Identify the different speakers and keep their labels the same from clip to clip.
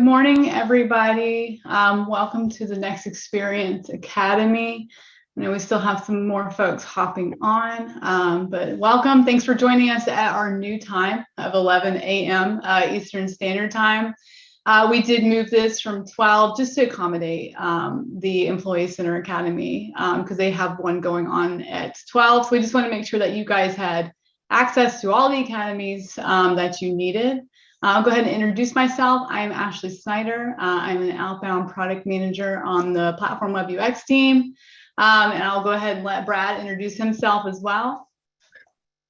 Speaker 1: morning, everybody. Welcome to the Next Experience Academy. I know we still have some more folks hopping on, but welcome. Thanks for joining us at our new time of 11 a.m. Eastern Standard Time. We did move this from 12 just to accommodate the Employee Center Academy because they have one going on at 12. So we just want to make sure that you guys had access to all the academies that you needed. I'll go ahead and introduce myself. I'm Ashley Snyder. I'm an outbound product manager on the Platform Web UX team. And I'll go ahead and let Brad introduce himself as well.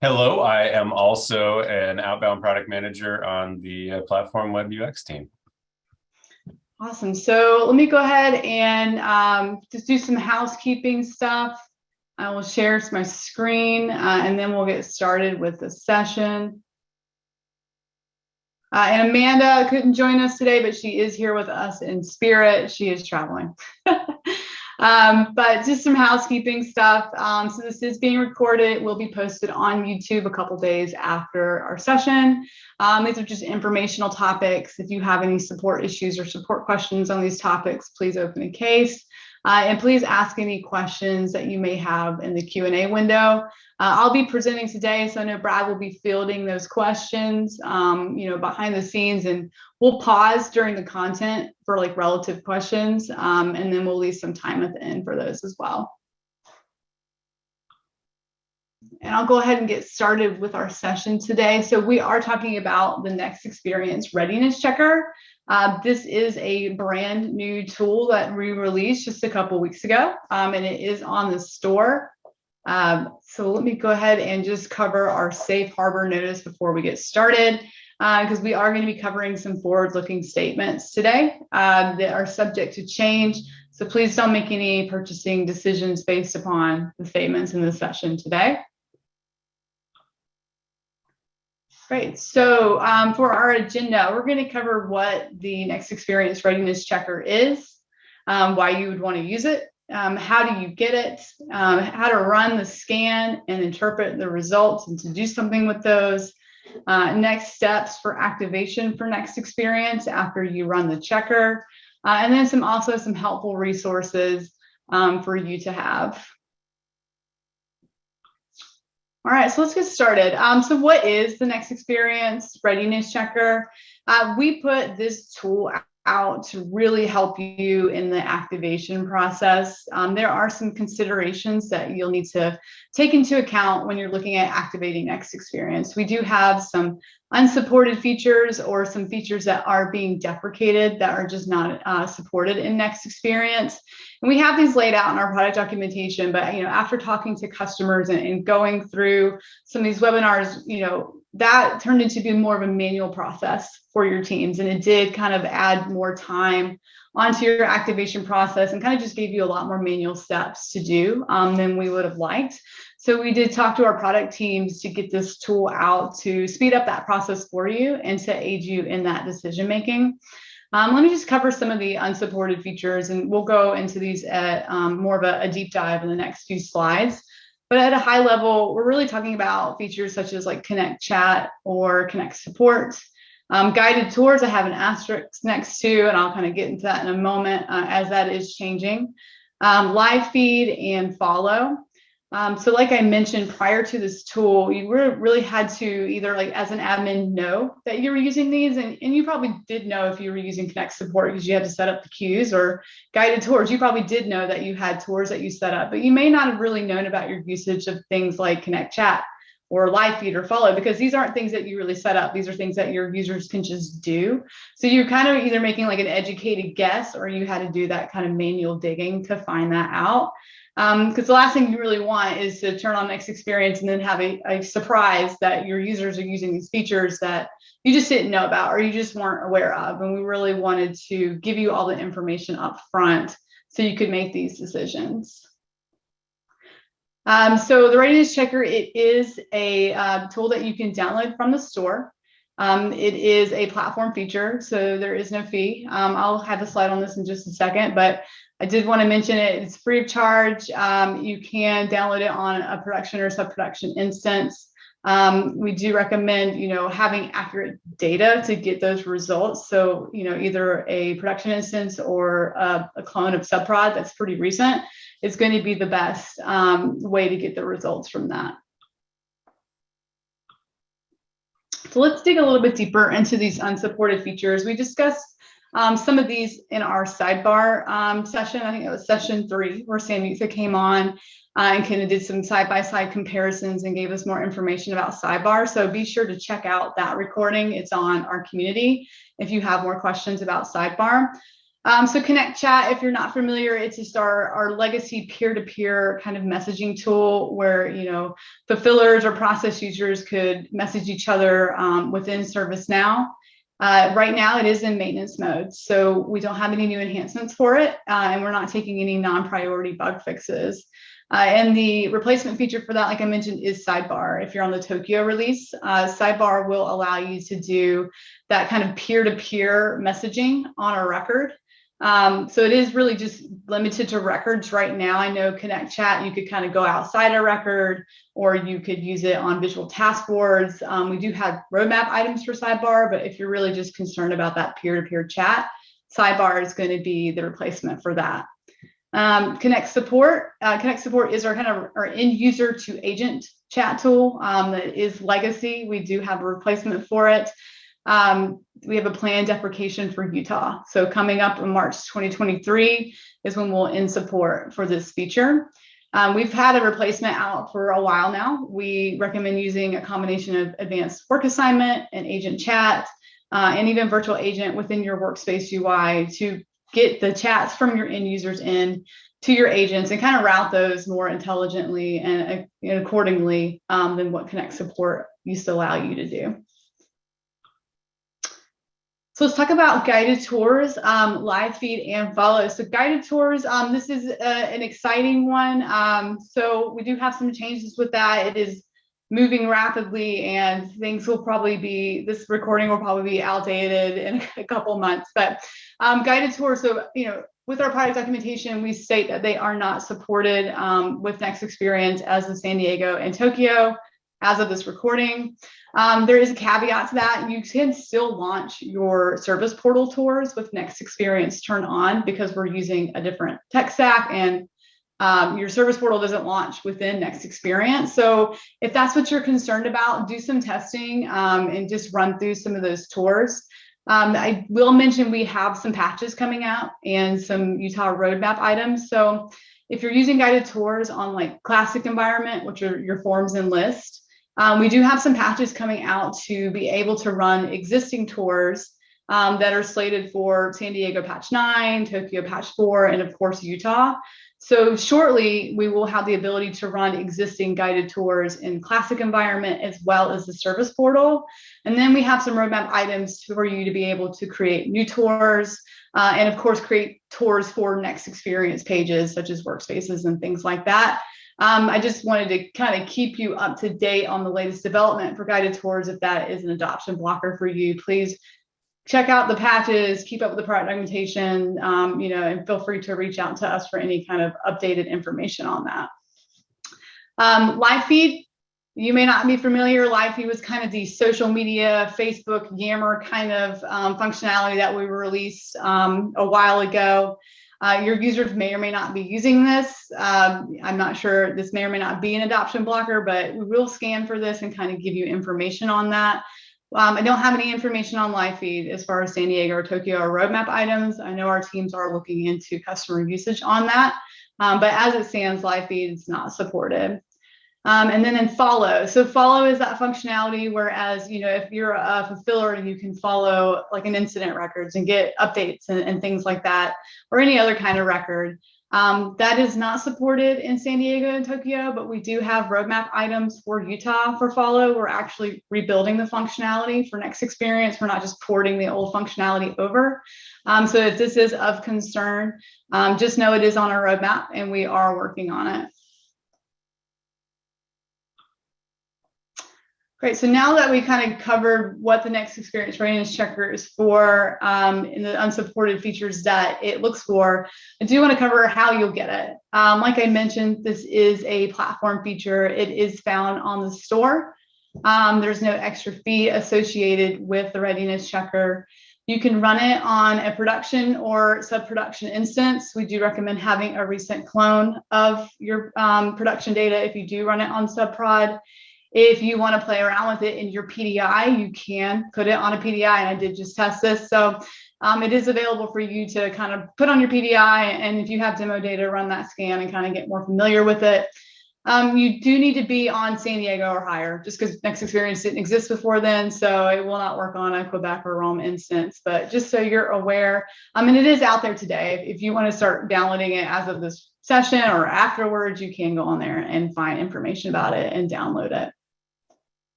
Speaker 2: Hello, I am also an outbound product manager on the Platform Web UX team.
Speaker 1: Awesome. So let me go ahead and just do some housekeeping stuff. I will share my screen and then we'll get started with the session. And Amanda couldn't join us today, but she is here with us in spirit. She is traveling. But just some housekeeping stuff. So this is being recorded. It will be posted on YouTube a couple days after our session. These are just informational topics. If you have any support issues or support questions on these topics, please open a case. And please ask any questions that you may have in the Q&A window. I'll be presenting today, so I know Brad will be fielding those questions, behind the scenes, and we'll pause during the content for like relative questions, and then we'll leave some time at the end for those as well. And I'll go ahead and get started with our session today. So we are talking about the Next Experience Readiness Checker. This is a brand new tool that we released just a couple weeks ago, and it is on the store. So let me go ahead and just cover our safe harbor notice before we get started, because we are going to be covering some forward-looking statements today that are subject to change. So please don't make any purchasing decisions based upon the statements in this session today. Great. So for our agenda, we're going to cover what the Next Experience Readiness Checker is, why you would want to use it, how do you get it, how to run the scan and interpret the results and to do something with those, next steps for activation for Next Experience after you run the checker, and then also some helpful resources for you to have. All right, so let's get started. So what is the Next Experience Readiness Checker? We put this tool out to really help you in the activation process. There are some considerations that you'll need to take into account when you're looking at activating Next Experience. We do have some unsupported features or some features that are being deprecated that are just not supported in Next Experience. And we have these laid out in our product documentation, but after talking to customers and going through some of these webinars, that turned into be more of a manual process for your teams. And it did kind of add more time onto your activation process and kind of just gave you a lot more manual steps to do than we would have liked. So we did talk to our product teams to get this tool out to speed up that process for you and to aid you in that decision making. Let me just cover some of the unsupported features, and we'll go into these at more of a deep dive in the next few slides. But at a high level, we're really talking about features such as like Connect Chat or Connect Support. Guided tours, I have an asterisk next to, and I'll kind of get into that in a moment as that is changing. Live feed and follow. So like I mentioned prior to this tool, you really had to either like as an admin know that you were using these, and you probably did know if you were using Connect Support because you had to set up the queues, or guided tours, you probably did know that you had tours that you set up, but you may not have really known about your usage of things like Connect Chat or live feed or follow, because these aren't things that you really set up. These are things that your users can just do. So you're kind of either making like an educated guess, or you had to do that kind of manual digging to find that out. Because the last thing you really want is to turn on Next Experience and then have a surprise that your users are using these features that you just didn't know about or you just weren't aware of. And we really wanted to give you all the information up front so you could make these decisions. So the Readiness Checker, it is a tool that you can download from the store. It is a platform feature, so there is no fee. I'll have a slide on this in just a second, but I did want to mention it. It's free of charge. You can download it on a production or sub-production instance. We do recommend, having accurate data to get those results. So, either a production instance or a clone of subprod that's pretty recent is going to be the best way to get the results from that. So let's dig a little bit deeper into these unsupported features. We discussed some of these in our sidebar session. I think it was session 3, where Samyuktha came on and kind of did some side-by-side comparisons and gave us more information about sidebar. So be sure to check out that recording. It's on our community if you have more questions about sidebar. So Connect Chat, if you're not familiar, it's just our legacy peer-to-peer kind of messaging tool where, fulfillers or process users could message each other within ServiceNow. Right now, it is in maintenance mode, so we don't have any new enhancements for it, and we're not taking any non-priority bug fixes. And the replacement feature for that, like I mentioned, is Sidebar. If you're on the Tokyo release, Sidebar will allow you to do that kind of peer-to-peer messaging on a record. So it is really just limited to records right now. I know Connect Chat, you could kind of go outside a record, or you could use it on visual task boards. We do have roadmap items for Sidebar, but if you're really just concerned about that peer-to-peer chat, Sidebar is going to be the replacement for that. Connect Support. Connect Support is our end user to agent chat tool that is legacy. We do have a replacement for it. We have a planned deprecation for Utah. So coming up in March 2023 is when we'll end support for this feature. We've had a replacement out for a while now. We recommend using a combination of advanced work assignment and agent chat, and even virtual agent within your workspace UI to get the chats from your end users in to your agents and kind of route those more intelligently and accordingly than what Connect Support used to allow you to do. So let's talk about guided tours, live feed and follow. So guided tours, this is an exciting one. So we do have some changes with that. It is moving rapidly, and things will probably be, this recording will probably be outdated in a couple months. But guided tours, so with our product documentation, we state that they are not supported with Next Experience as of San Diego and Tokyo as of this recording. There is a caveat to that. You can still launch your service portal tours with Next Experience turned on because we're using a different tech stack, and your service portal doesn't launch within Next Experience. So if that's what you're concerned about, do some testing and just run through some of those tours. I will mention we have some patches coming out and some Utah roadmap items. So if you're using guided tours on like classic environment, which are your forms and lists, we do have some patches coming out to be able to run existing tours that are slated for San Diego patch 9, Tokyo patch 4, and of course, Utah. So shortly, we will have the ability to run existing guided tours in classic environment as well as the service portal. And then we have some roadmap items for you to be able to create new tours and of course, create tours for Next Experience pages such as workspaces and things like that. I just wanted to kind of keep you up to date on the latest development for guided tours. If that is an adoption blocker for you, please check out the patches, keep up with the product documentation, and feel free to reach out to us for any kind of updated information on that. Live feed, you may not be familiar. Live feed was kind of the social media, Facebook, Yammer kind of functionality that we released a while ago. Your users may or may not be using this. I'm not sure, this may or may not be an adoption blocker, but we will scan for this and kind of give you information on that. I don't have any information on live feed as far as San Diego or Tokyo or roadmap items. I know our teams are looking into customer usage on that, but as it stands, live feed is not supported. And then in follow. So follow is that functionality, whereas, if you're a fulfiller, you can follow like an incident records and get updates and things like that, or any other kind of record. That is not supported in San Diego and Tokyo, but we do have roadmap items for Utah for follow. We're actually rebuilding the functionality for Next Experience. We're not just porting the old functionality over. So if this is of concern, just know it is on our roadmap and we are working on it. Great, so now that we kind of covered what the Next Experience Readiness Checker is for in the unsupported features that it looks for, I do want to cover how you'll get it. Like I mentioned, this is a platform feature. It is found on the store. There's no extra fee associated with the readiness checker. You can run it on a production or sub-production instance. We do recommend having a recent clone of your production data if you do run it on sub-prod. If you want to play around with it in your PDI, you can put it on a PDI, and I did just test this. So it is available for you to kind of put on your PDI, and if you have demo data, run that scan and kind of get more familiar with it. You do need to be on San Diego or higher, just because Next Experience didn't exist before then, so it will not work on a Quebec or Rome instance. But just so you're aware, and it is out there today. If you want to start downloading it as of this session or afterwards, you can go on there and find information about it and download it.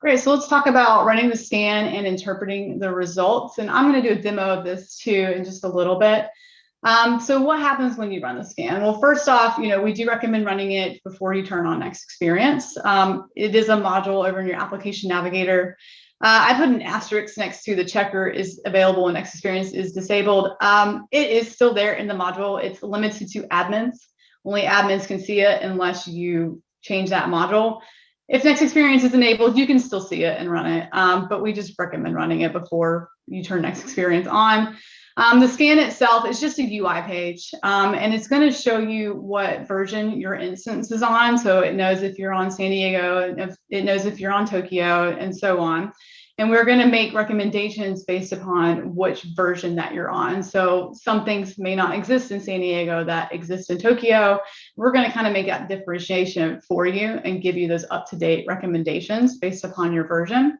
Speaker 1: Great, so let's talk about running the scan and interpreting the results. And I'm going to do a demo of this too in just a little bit. So what happens when you run the scan? Well, first off, we do recommend running it before you turn on Next Experience. It is a module over in your application navigator. I put an asterisk next to the checker is available when Next Experience is disabled. It is still there in the module. It's limited to admins. Only admins can see it unless you change that module. If Next Experience is enabled, you can still see it and run it, but we just recommend running it before you turn Next Experience on. The scan itself is just a UI page, and it's going to show you what version your instance is on. So it knows if you're on San Diego, it knows if you're on Tokyo, and so on. And we're going to make recommendations based upon which version that you're on. So some things may not exist in San Diego that exist in Tokyo. We're going to kind of make that differentiation for you and give you those up-to-date recommendations based upon your version.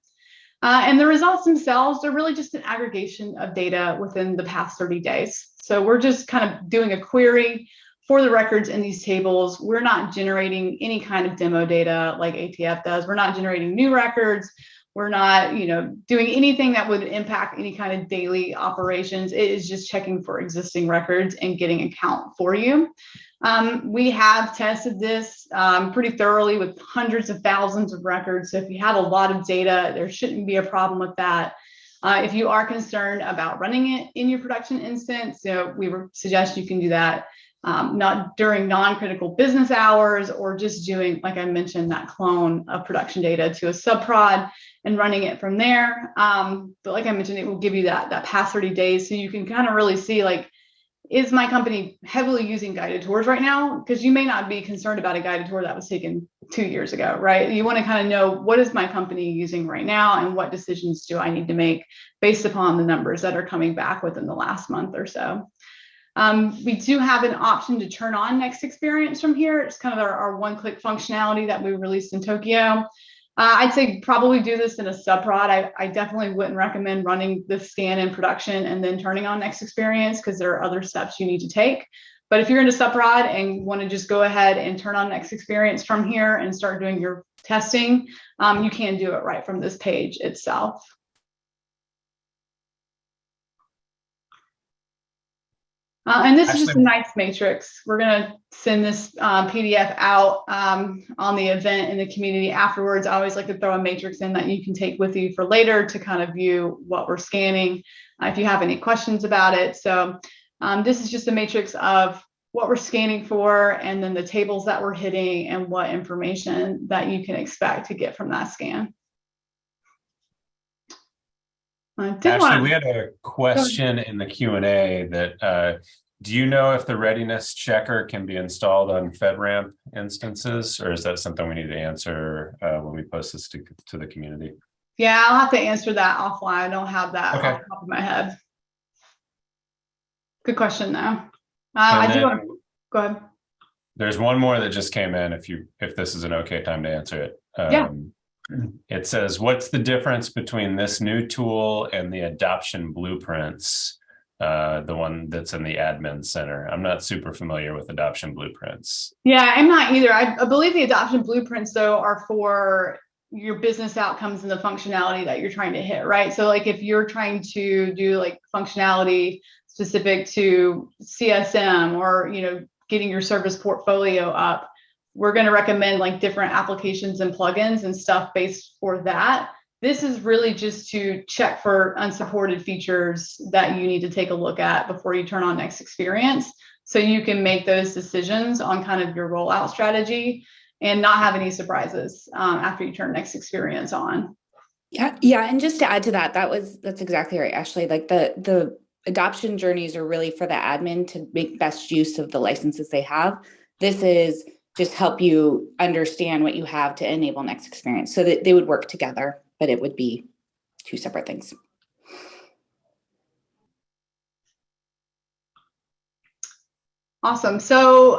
Speaker 1: And the results themselves, they're really just an aggregation of data within the past 30 days. So we're just kind of doing a query for the records in these tables. We're not generating any kind of demo data like ATF does. We're not generating new records. We're not, doing anything that would impact any kind of daily operations. It is just checking for existing records and getting a count for you. We have tested this pretty thoroughly with hundreds of thousands of records. So if you have a lot of data, there shouldn't be a problem with that. If you are concerned about running it in your production instance, we would suggest you can do that not during non-critical business hours, or just doing, like I mentioned, that clone of production data to a subprod and running it from there. But like I mentioned, it will give you that past 30 days, so you can kind of really see, like, is my company heavily using guided tours right now? Because you may not be concerned about a guided tour that was taken 2 years ago, right? You want to kind of know, what is my company using right now, and what decisions do I need to make based upon the numbers that are coming back within the last month or so. We do have an option to turn on Next Experience from here. It's kind of our one-click functionality that we released in Tokyo. I'd say probably do this in a subprod. I definitely wouldn't recommend running the scan in production and then turning on Next Experience, because there are other steps you need to take. But if you're in a subprod and want to just go ahead and turn on Next Experience from here and start doing your testing, you can do it right from this page itself. And this is just a nice matrix. We're going to send this PDF out on the event in the community afterwards. I always like to throw a matrix in that you can take with you for later to kind of view what we're scanning if you have any questions about it. So this is just a matrix of what we're scanning for, and then the tables that we're hitting, and what information that you can expect to get from that scan.
Speaker 2: Ashley, we had a question in the Q&A that do you know if the readiness checker can be installed on FedRAMP instances, or is that something we need to answer when we post this to the community?
Speaker 1: Yeah, I'll have to answer that offline. I don't have that
Speaker 2: okay.
Speaker 1: off the top of my head. Good question, though. Go ahead.
Speaker 2: There's one more that just came in. If this is an okay time to answer it.
Speaker 1: Yeah.
Speaker 2: It says, what's the difference between this new tool and the adoption blueprints, the one that's in the admin center? I'm not super familiar with adoption blueprints.
Speaker 1: Yeah, I'm not either. I believe the adoption blueprints, though, are for your business outcomes and the functionality that you're trying to hit, right? So like if you're trying to do like functionality specific to CSM, or, getting your service portfolio up, we're going to recommend like different applications and plugins and stuff based for that. This is really just to check for unsupported features that you need to take a look at before you turn on Next Experience, so you can make those decisions on kind of your rollout strategy. and not have any surprises after you turn Next Experience on.
Speaker 3: Yeah. And just to add to that, that's exactly right, Ashley. Like the adoption journeys are really for the admin to make best use of the licenses they have. This is just help you understand what you have to enable Next Experience, so that they would work together, but it would be two separate things.
Speaker 1: Awesome. So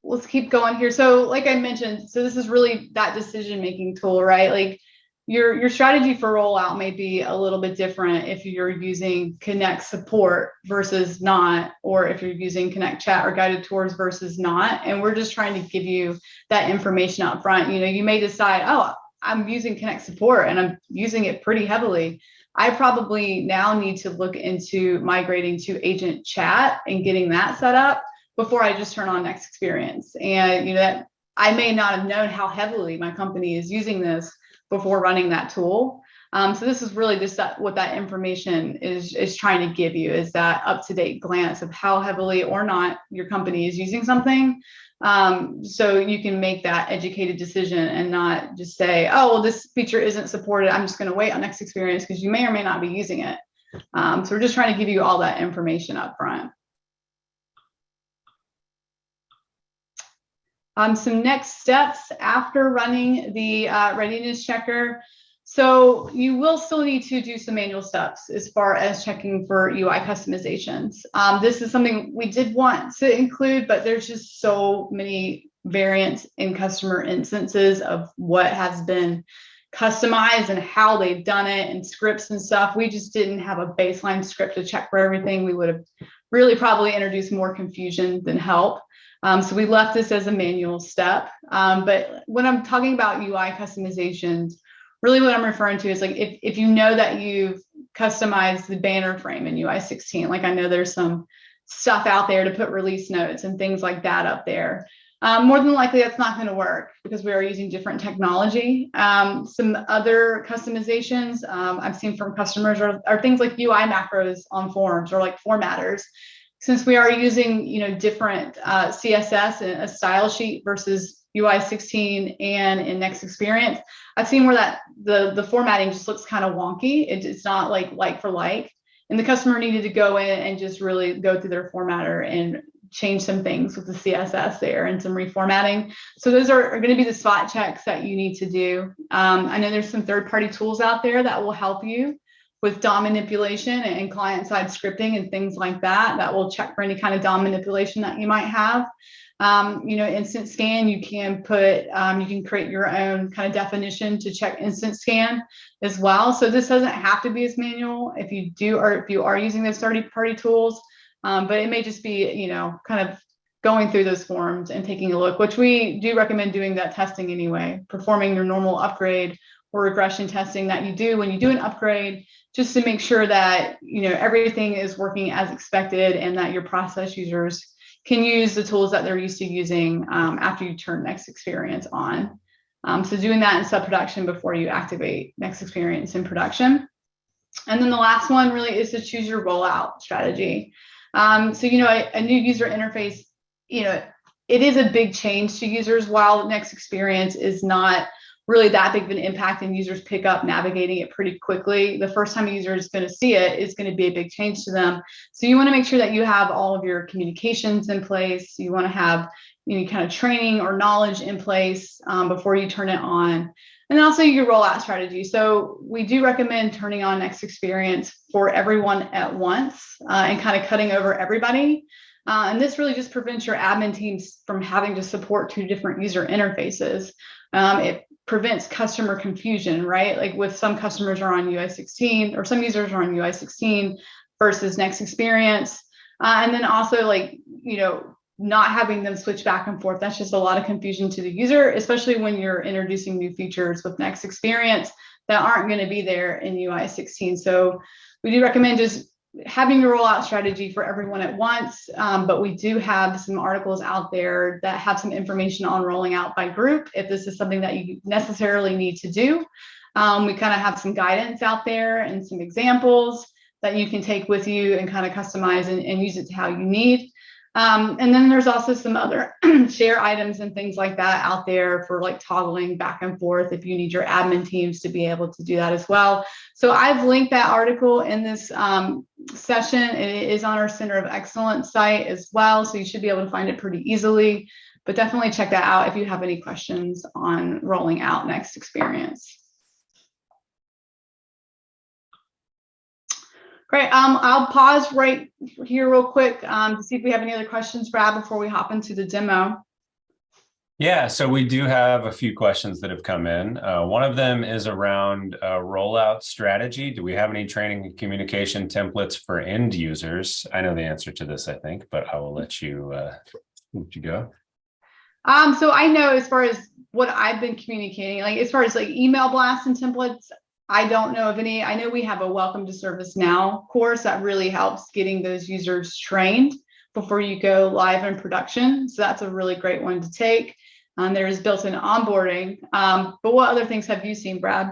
Speaker 1: let's keep going here. So like I mentioned, so this is really that decision-making tool, right? Like your strategy for rollout may be a little bit different if you're using Connect Support versus not, or if you're using Connect Chat or Guided Tours versus not. And we're just trying to give you that information up front. You know, you may decide, oh, I'm using Connect Support and I'm using it pretty heavily. I probably now need to look into migrating to Agent Chat and getting that set up before I just turn on Next Experience. And you know, that I may not have known how heavily my company is using this before running that tool. So this is really just what that information is trying to give you, is that up-to-date glance of how heavily or not your company is using something. So you can make that educated decision and not just say, oh, well, this feature isn't supported, I'm just going to wait on Next Experience, because you may or may not be using it. So we're just trying to give you all that information up front. Some next steps after running the readiness checker. So you will still need to do some manual steps as far as checking for UI customizations. This is something we did want to include, but there's just so many variants in customer instances of what has been customized and how they've done it, and scripts and stuff. We just didn't have a baseline script to check for everything. We would have really probably introduced more confusion than help. So we left this as a manual step. But when I'm talking about UI customizations, really what I'm referring to is like if you know that you've customized the banner frame in UI 16, like I know there's some stuff out there to put release notes and things like that up there. More than likely that's not going to work because we are using different technology. Some other customizations I've seen from customers are things like UI macros on forms, or like formatters. Since we are using, you know, different CSS and a style sheet versus UI 16 and in Next Experience, I've seen where that the formatting just looks kind of wonky. It's not like for like, and the customer needed to go in and just really go through their formatter and change some things with the CSS there and some reformatting. So those are going to be the spot checks that you need to do. I know there's some third-party tools out there that will help you with DOM manipulation and client-side scripting and things like that, that will check for any kind of DOM manipulation that you might have. You know, instant scan, you can put, you can create your own kind of definition to check instant scan as well. So this doesn't have to be as manual if you do, or if you are using those third-party tools, but it may just be, you know, kind of going through those forms and taking a look, which we do recommend doing that testing anyway, performing your normal upgrade or regression testing that you do when you do an upgrade, just to make sure that, you know, everything is working as expected and that your process users can use the tools that they're used to using after you turn Next Experience on. So doing that in sub-production before you activate Next Experience in production. And then the last one really is to choose your rollout strategy. So, you know, a new user interface, you know, it is a big change to users, while Next Experience is not really that big of an impact and users pick up navigating it pretty quickly. The first time a user is going to see it is going to be a big change to them. So you want to make sure that you have all of your communications in place. You want to have, you know, kind of training or knowledge in place before you turn it on. And also your rollout strategy. So we do recommend turning on Next Experience for everyone at once and kind of cutting over everybody. And this really just prevents your admin teams from having to support two different user interfaces. It prevents customer confusion, right? Like with some customers are on UI 16, or some users are on UI 16 versus Next Experience. And then also, like, you know, not having them switch back and forth. That's just a lot of confusion to the user, especially when you're introducing new features with Next Experience that aren't going to be there in UI 16. So we do recommend just having your rollout strategy for everyone at once, but we do have some articles out there that have some information on rolling out by group if this is something that you necessarily need to do. We kind of have some guidance out there and some examples that you can take with you and kind of customize and use it to how you need. And then there's also some other share items and things like that out there for like toggling back and forth if you need your admin teams to be able to do that as well. So I've linked that article in this session. It is on our Center of Excellence site as well. So you should be able to find it pretty easily, but definitely check that out if you have any questions on rolling out Next Experience. Great. I'll pause right here real quick to see if we have any other questions, Brad, before we hop into the demo.
Speaker 2: Yeah, so we do have a few questions that have come in. One of them is around rollout strategy. Do we have any training and communication templates for end users? I know the answer to this, I think, but I will let you go.
Speaker 1: So I know as far as what I've been communicating, like as far as like email blasts and templates, I don't know of any. I know we have a Welcome to ServiceNow course that really helps getting those users trained before you go live in production. So that's a really great one to take. There's built-in onboarding. But what other things have you seen, Brad?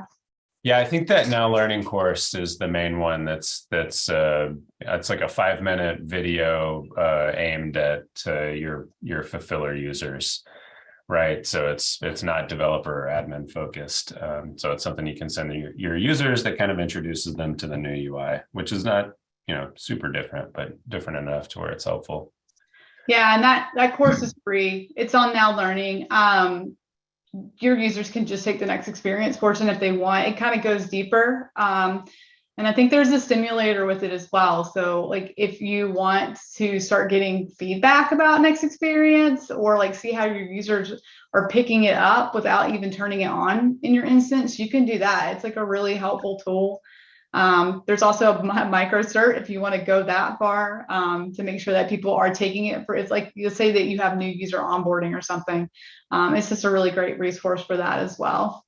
Speaker 2: Yeah, I think that Now Learning course is the main one. It's like a 5-minute video aimed at your fulfiller users. Right. So it's not developer or admin focused. So it's something you can send your users that kind of introduces them to the new UI, which is not, super different, but different enough to where it's helpful.
Speaker 1: Yeah, and that course is free. It's on Now Learning. Your users can just take the Next Experience portion if they want. It kind of goes deeper. And I think there's a simulator with it as well. So like if you want to start getting feedback about Next Experience or like see how your users are picking it up without even turning it on in your instance, you can do that. It's like a really helpful tool. There's also a micro cert if you want to go that far to make sure that people are taking it for, it's like you'll say that you have new user onboarding or something. It's just a really great resource for that as well.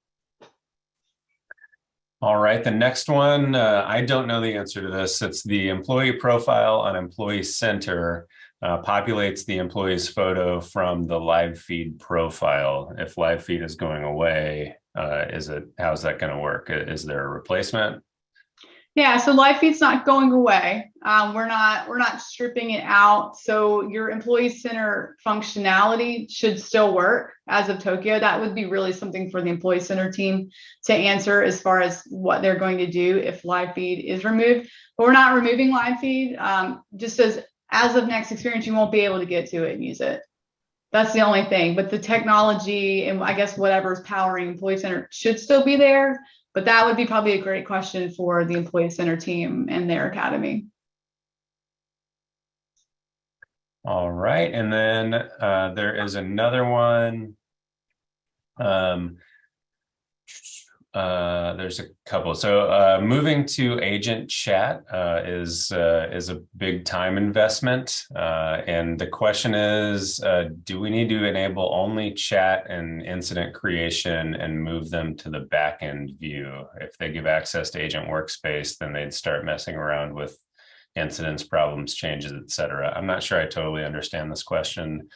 Speaker 2: All right, the next one, I don't know the answer to this. It's the employee profile on Employee Center populates the employee's photo from the live feed profile. If live feed is going away, how's that going to work? Is there a replacement?
Speaker 1: Yeah, so live feed's not going away. We're not stripping it out. So your Employee Center functionality should still work as of Tokyo. That would be really something for the Employee Center team to answer as far as what they're going to do if live feed is removed. But we're not removing live feed. Just as of Next Experience, you won't be able to get to it and use it. That's the only thing. But the technology and I guess whatever's powering Employee Center should still be there. But that would be probably a great question for the Employee Center team and their academy.
Speaker 2: All right. And then there is another one. There's a couple. So moving to agent chat is a big time investment. And the question is, do we need to enable only chat and incident creation and move them to the backend view? If they give access to agent workspace, then they'd start messing around with incidents, problems, changes, etc. I'm not sure I totally understand this question.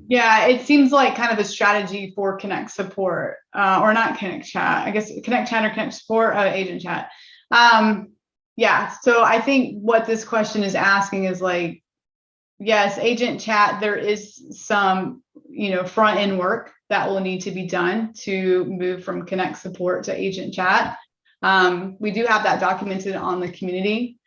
Speaker 1: Yeah, it seems like kind of a strategy for Connect support, or not Connect chat. I guess Connect chat or Connect support, agent chat. Yeah, so I think what this question is asking is like, yes, agent chat, there is some, front end work that will need to be done to move from Connect support to agent chat. We do have that documented on the community.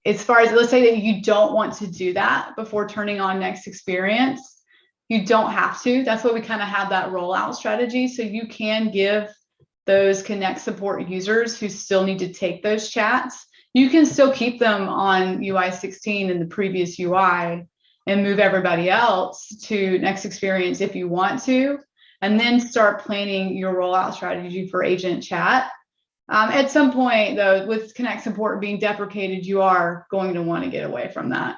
Speaker 1: As far as, let's say that you don't want to do that before turning on Next Experience, you don't have to. That's why we kind of have that rollout strategy. So you can give those Connect support users who still need to take those chats, you can still keep them on UI 16 in the previous UI and move everybody else to Next Experience if you want to, and then start planning your rollout strategy for agent chat. At some point, though, with Connect support being deprecated, you are going to want to get away from that.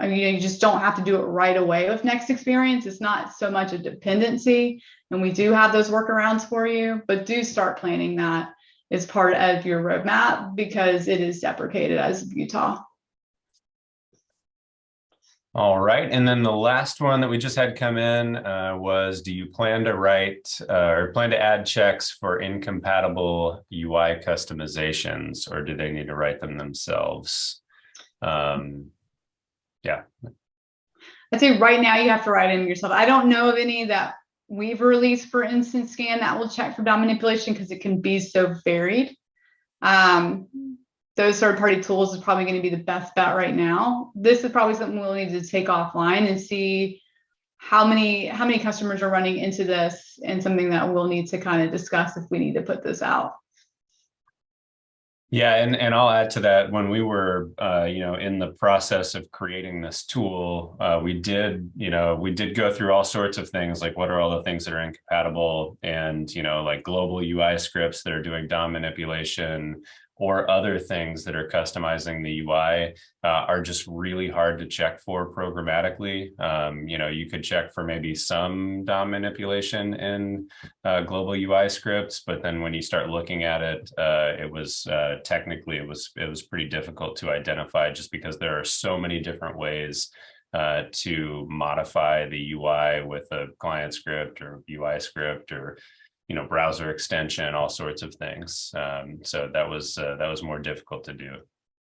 Speaker 1: You just don't have to do it right away with Next Experience. It's not so much a dependency, and we do have those workarounds for you, but do start planning that as part of your roadmap because it is deprecated as of Utah.
Speaker 2: All right, and then the last one that we just had come in was, do you plan to write or plan to add checks for incompatible UI customizations, or do they need to write them themselves? Yeah.
Speaker 1: I'd say right now you have to write them yourself. I don't know of any that we've released for Instant Scan that will check for DOM manipulation because it can be so varied. Those third-party tools is probably going to be the best bet right now. This is probably something we'll need to take offline and see how many customers are running into this, and something that we'll need to kind of discuss if we need to put this out.
Speaker 2: Yeah, and I'll add to that. When we were, in the process of creating this tool, we did go through all sorts of things, like what are all the things that are incompatible, and like global UI scripts that are doing DOM manipulation, or other things that are customizing the UI are just really hard to check for programmatically. You could check for maybe some DOM manipulation in global UI scripts, but then when you start looking at it, it was technically it was pretty difficult to identify, just because there are so many different ways to modify the UI with a client script or UI script, or browser extension, all sorts of things. So that was more difficult to do.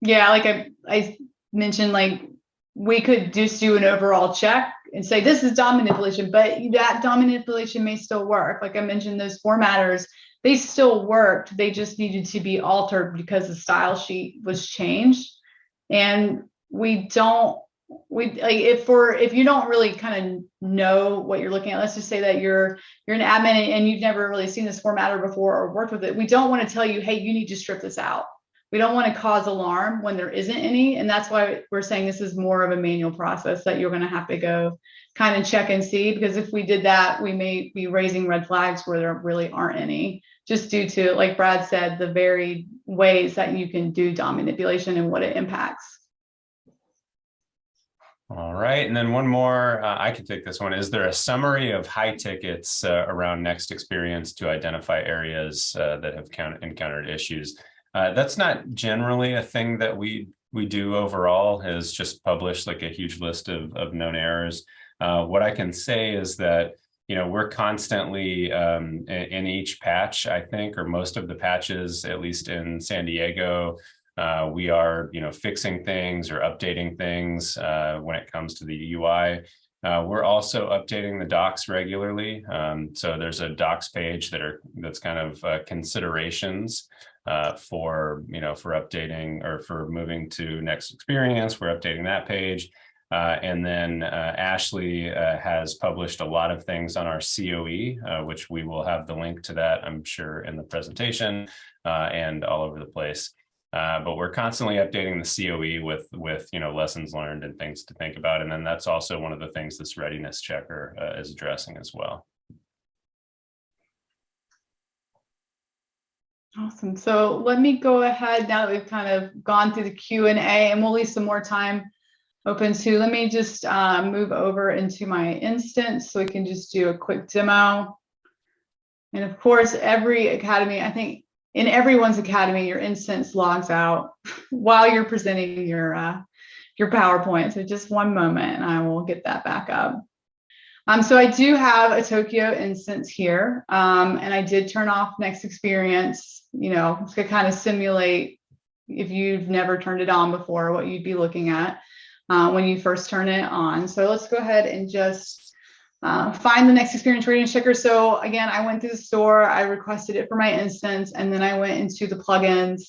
Speaker 1: Yeah, like I mentioned, like we could just do an overall check and say this is DOM manipulation, but that DOM manipulation may still work. Like I mentioned, those formatters, they still worked. They just needed to be altered because the style sheet was changed. And if you don't really kind of know what you're looking at, let's just say that you're an admin and you've never really seen this formatter before or worked with it, we don't want to tell you, hey, you need to strip this out. We don't want to cause alarm when there isn't any. And that's why we're saying this is more of a manual process that you're going to have to go kind of check and see, because if we did that, we may be raising red flags where there really aren't any, just due to, like Brad said, the varied ways that you can do DOM manipulation and what it impacts.
Speaker 2: All right, and then one more, I can take this one. Is there a summary of high tickets around Next Experience to identify areas that have encountered issues? That's not generally a thing that we do overall, is just publish like a huge list of known errors. What I can say is that, we're constantly in each patch, I think, or most of the patches, at least in San Diego, we are, fixing things or updating things when it comes to the UI. We're also updating the docs regularly. So there's a docs page that's kind of considerations for updating or for moving to Next Experience. We're updating that page. And then Ashley has published a lot of things on our COE, which we will have the link to that, I'm sure, in the presentation and all over the place. But we're constantly updating the COE with lessons learned and things to think about. And then that's also one of the things this readiness checker is addressing as well.
Speaker 1: Awesome. So let me go ahead, now that we've kind of gone through the Q&A, and we'll leave some more time open to, let me just move over into my instance so we can just do a quick demo. And of course, every academy, I think, in everyone's academy, your instance logs out while you're presenting your PowerPoint. So just one moment and I will get that back up. So I do have a Tokyo instance here, and I did turn off Next Experience, to kind of simulate, if you've never turned it on before, what you'd be looking at when you first turn it on. So let's go ahead and just find the Next Experience Readiness Checker. So again, I went through the store, I requested it for my instance, and then I went into the plugins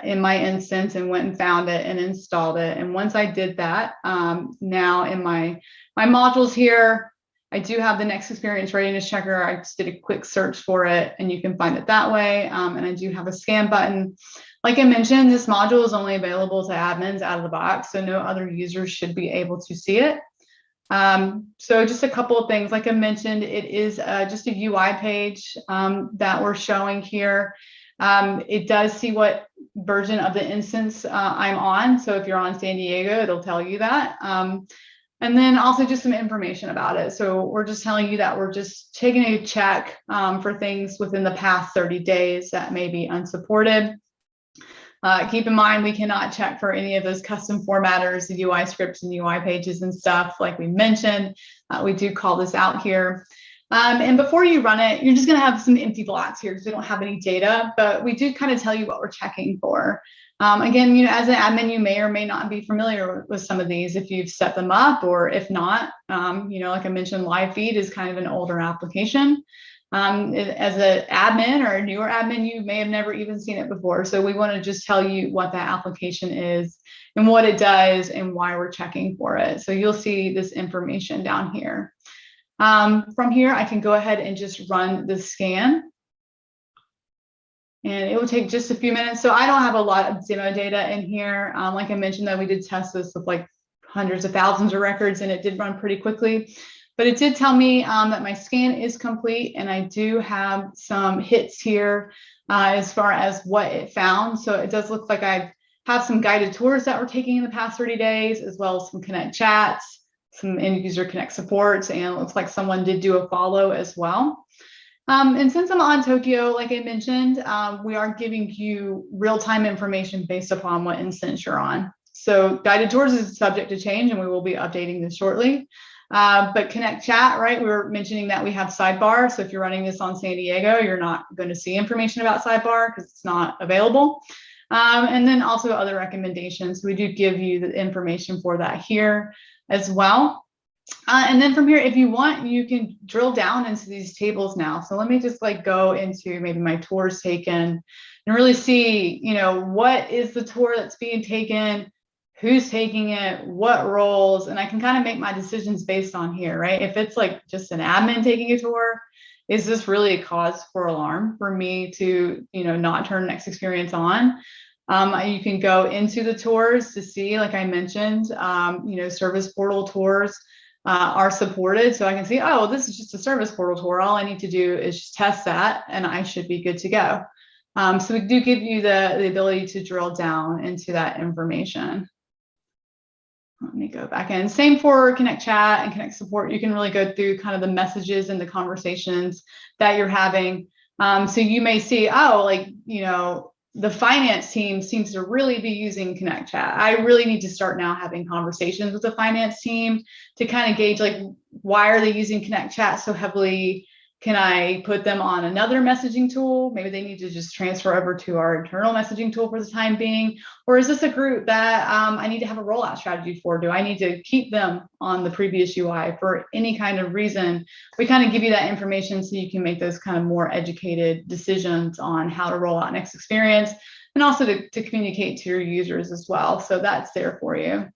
Speaker 1: in my instance and went and found it and installed it. And once I did that, now in my modules here, I do have the Next Experience Readiness Checker. I just did a quick search for it and you can find it that way. And I do have a scan button. Like I mentioned, this module is only available to admins out of the box, so no other users should be able to see it. So just a couple of things, like I mentioned, it is just a UI page that we're showing here. It does see what version of the instance I'm on. So if you're on San Diego, it'll tell you that. And then also just some information about it. So we're just telling you that we're just taking a check for things within the past 30 days that may be unsupported. Keep in mind, we cannot check for any of those custom formatters, the UI scripts and UI pages and stuff, like we mentioned. We do call this out here. And before you run it, you're just going to have some empty blocks here because we don't have any data, but we do kind of tell you what we're checking for. Again, as an admin, you may or may not be familiar with some of these if you've set them up, or if not, like I mentioned, live feed is kind of an older application. As an admin or a newer admin, you may have never even seen it before. So we want to just tell you what that application is and what it does and why we're checking for it. So you'll see this information down here. From here, I can go ahead and just run the scan. And it will take just a few minutes. So I don't have a lot of demo data in here. Like I mentioned, though, we did test this with like hundreds of thousands of records, and it did run pretty quickly. But it did tell me that my scan is complete, and I do have some hits here as far as what it found. So it does look like I have some guided tours that we're taking in the past 30 days, as well as some Connect chats, some end user Connect supports, and it looks like someone did do a follow as well. And since I'm on Tokyo, like I mentioned, we are giving you real-time information based upon what instance you're on. So guided tours is subject to change, and we will be updating this shortly. But Connect Chat, right? We were mentioning that we have sidebar. So if you're running this on San Diego, you're not going to see information about sidebar because it's not available. And then also other recommendations. We do give you the information for that here as well. And then from here, if you want, you can drill down into these tables now. So let me just go into maybe my tours taken and really see, what is the tour that's being taken, who's taking it, what roles, and I can kind of make my decisions based on here, right? If it's just an admin taking a tour, is this really a cause for alarm for me to, not turn Next Experience on? You can go into the tours to see, like I mentioned, service portal tours are supported. So I can see, oh, this is just a service portal tour. All I need to do is just test that and I should be good to go. So we do give you the ability to drill down into that information. Let me go back in. Same for Connect Chat and Connect Support. You can really go through kind of the messages and the conversations that you're having. So you may see, oh, the finance team seems to really be using Connect Chat. I really need to start now having conversations with the finance team to kind of gauge, why are they using Connect Chat so heavily? Can I put them on another messaging tool? Maybe they need to just transfer over to our internal messaging tool for the time being. Or is this a group that I need to have a rollout strategy for? Do I need to keep them on the previous UI for any kind of reason? We kind of give you that information so you can make those kind of more educated decisions on how to roll out Next Experience, and also to communicate to your users as well. So that's there for you.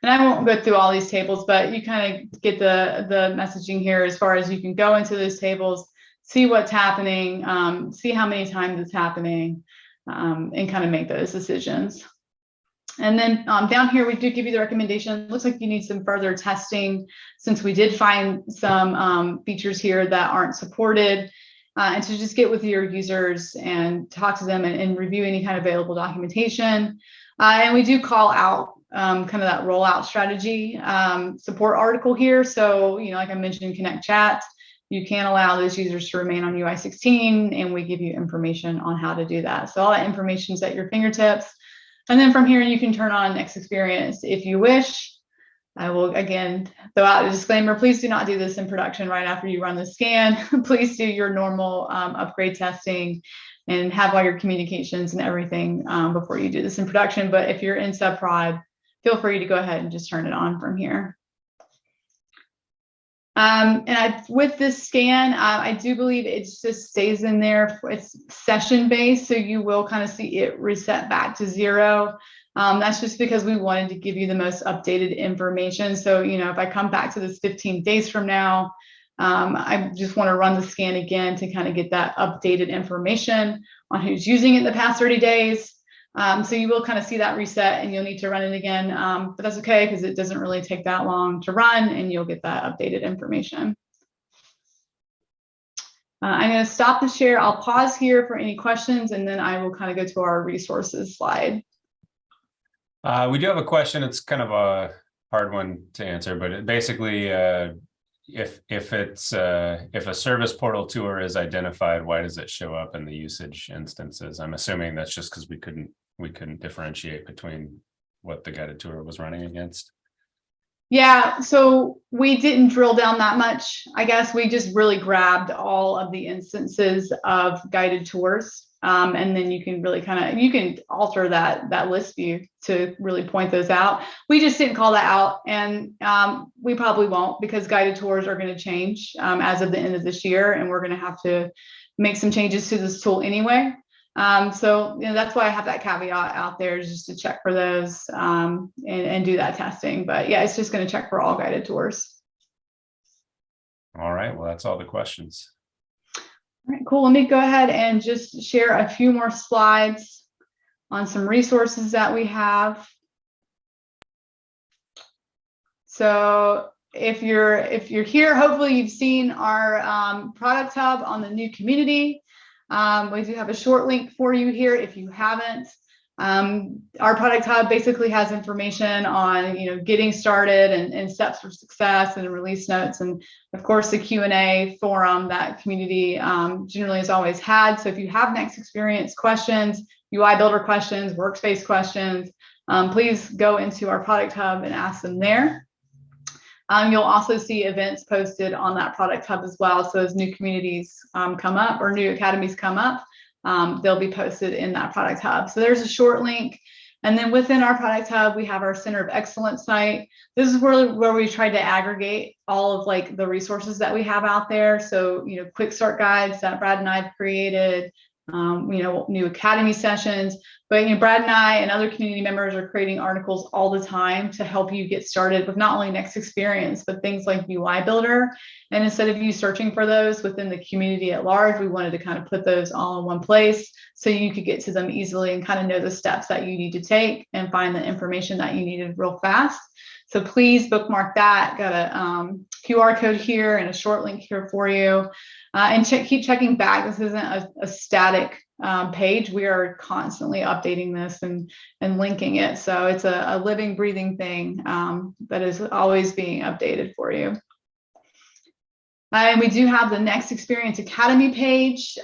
Speaker 1: And I won't go through all these tables, but you kind of get the messaging here as far as you can go into those tables, see what's happening, see how many times it's happening, and kind of make those decisions. And then down here, we do give you the recommendation. It looks like you need some further testing since we did find some features here that aren't supported. And to just get with your users and talk to them and review any kind of available documentation. And we do call out kind of that rollout strategy support article here. So, like I mentioned, Connect Chat, you can allow those users to remain on UI 16, and we give you information on how to do that. So all that information is at your fingertips. And then from here, you can turn on Next Experience if you wish. I will, again, throw out a disclaimer. Please do not do this in production right after you run the scan. Please do your normal upgrade testing and have all your communications and everything before you do this in production. But if you're in sub-prod, feel free to go ahead and just turn it on from here. With this scan, I do believe it just stays in there. It's session based, so you will kind of see it reset back to 0. That's just because we wanted to give you the most updated information. So, if I come back to this 15 days from now, I just want to run the scan again to kind of get that updated information on who's using it in the past 30 days. So you will kind of see that reset and you'll need to run it again, but that's okay because it doesn't really take that long to run and you'll get that updated information. I'm going to stop the share. I'll pause here for any questions and then I will kind of go to our resources slide.
Speaker 2: We do have a question. It's kind of a hard one to answer, but it basically, if a service portal tour is identified, why does it show up in the usage instances? I'm assuming that's just because we couldn't differentiate between what the guided tour was running against.
Speaker 1: Yeah, so we didn't drill down that much. I guess we just really grabbed all of the instances of guided tours And then you can really you can alter that list view to really point those out. We just didn't call that out, and we probably won't, because guided tours are going to change as of the end of this year, and we're going to have to make some changes to this tool anyway. So that's why I have that caveat out there, just to check for those and do that testing. But yeah, it's just going to check for all guided tours.
Speaker 2: All right, well, that's all the questions.
Speaker 1: All right, cool. Let me go ahead and just share a few more slides on some resources that we have. So if you're here, hopefully you've seen our product hub on the new community. We do have a short link for you here if you haven't. Our product hub basically has information on getting started and steps for success and release notes, and of course the Q&A forum that community generally has always had. So if you have Next Experience questions, UI Builder questions, workspace questions, please go into our product hub and ask them there. You'll also see events posted on that product hub as well. So as new communities come up, or new academies come up, they'll be posted in that product hub. So there's a short link. And then within our product hub, we have our Center of Excellence site. This is where we tried to aggregate all of the resources that we have out there. So, quick start guides that Brad and I have created, new academy sessions. But Brad and I and other community members are creating articles all the time to help you get started with not only Next Experience, but things like UI Builder. And instead of you searching for those within the community at large, we wanted to kind of put those all in one place so you could get to them easily and kind of know the steps that you need to take and find the information that you needed real fast. So please bookmark that. Got a QR code here and a short link here for you. And keep checking back. This isn't a static page. We are constantly updating this and linking it. So it's a living, breathing thing that is always being updated for you. And we do have the Next Experience Academy page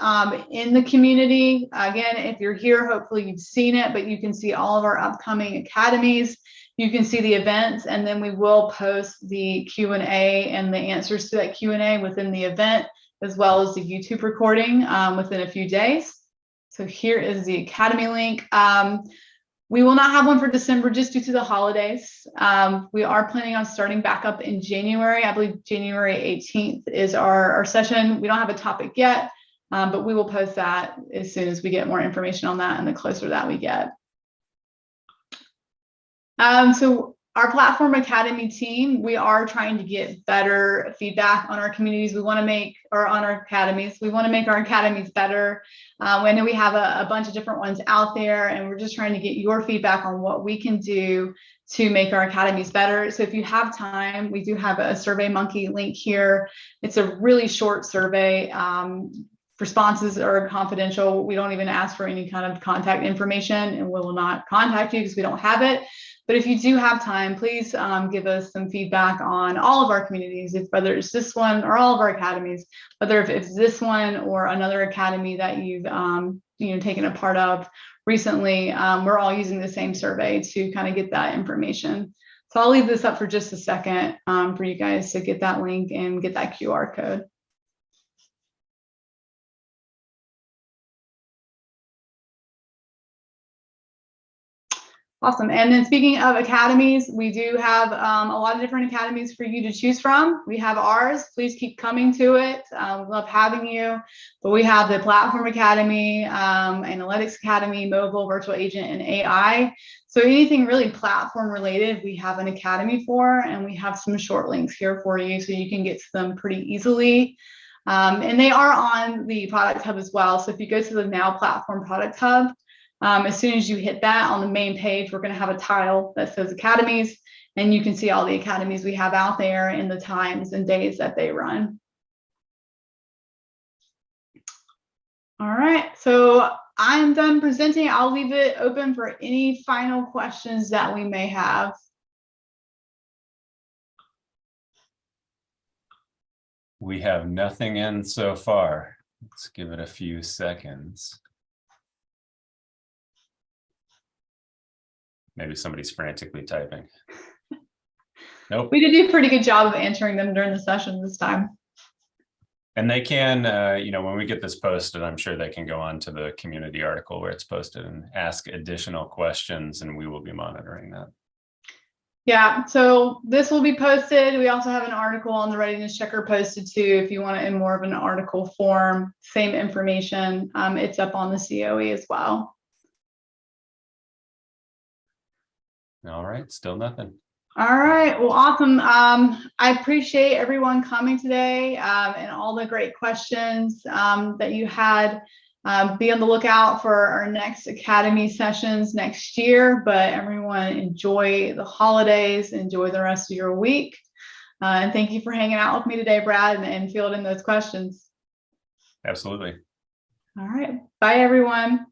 Speaker 1: in the community. Again, if you're here, hopefully you've seen it, but you can see all of our upcoming academies. You can see the events, and then we will post the Q&A and the answers to that Q&A within the event, as well as the YouTube recording within a few days. So here is the Academy link. We will not have one for December just due to the holidays. We are planning on starting back up in January. I believe January 18th is our session. We don't have a topic yet, but we will post that as soon as we get more information on that and the closer that we get. So our Platform Academy team, we are trying to get better feedback on our communities. We want to make, or on our academies, we want to make our academies better. I know we have a bunch of different ones out there, and we're just trying to get your feedback on what we can do to make our academies better. So if you have time, we do have a SurveyMonkey link here. It's a really short survey. Responses are confidential. We don't even ask for any kind of contact information, and we will not contact you because we don't have it. But if you do have time, please give us some feedback on all of our communities, whether it's this one or all of our academies, whether if it's this one or another academy that you've taken a part of recently. We're all using the same survey to kind of get that information. So I'll leave this up for just a second for you guys to get that link and get that QR code. Awesome. And then speaking of academies, we do have a lot of different academies for you to choose from. We have ours. Please keep coming to it. We love having you. But we have the Platform Academy, Analytics Academy, Mobile, Virtual Agent, and AI. So anything really platform related, we have an academy for, and we have some short links here for you so you can get to them pretty easily. And they are on the Product Hub as well. So if you go to the Now Platform Product Hub, as soon as you hit that on the main page, we're going to have a tile that says academies, and you can see all the academies we have out there and the times and days that they run. All right, so I'm done presenting. I'll leave it open for any final questions that we may have.
Speaker 2: We have nothing in so far. Let's give it a few seconds. Maybe somebody's frantically typing. Nope.
Speaker 1: We did do a pretty good job of answering them during the session this time.
Speaker 2: And they can, you know, when we get this posted, I'm sure they can go on to the community article where it's posted and ask additional questions, and we will be monitoring that.
Speaker 1: Yeah, so this will be posted. We also have an article on the readiness checker posted too, if you want it in more of an article form, same information. It's up on the COE as well.
Speaker 2: All right, still nothing.
Speaker 1: All right, well, awesome. I appreciate everyone coming today and all the great questions that you had. Be on the lookout for our next Academy sessions next year, but everyone enjoy the holidays, enjoy the rest of your week. And thank you for hanging out with me today, Brad, and fielding those questions.
Speaker 2: Absolutely.
Speaker 1: All right, bye everyone.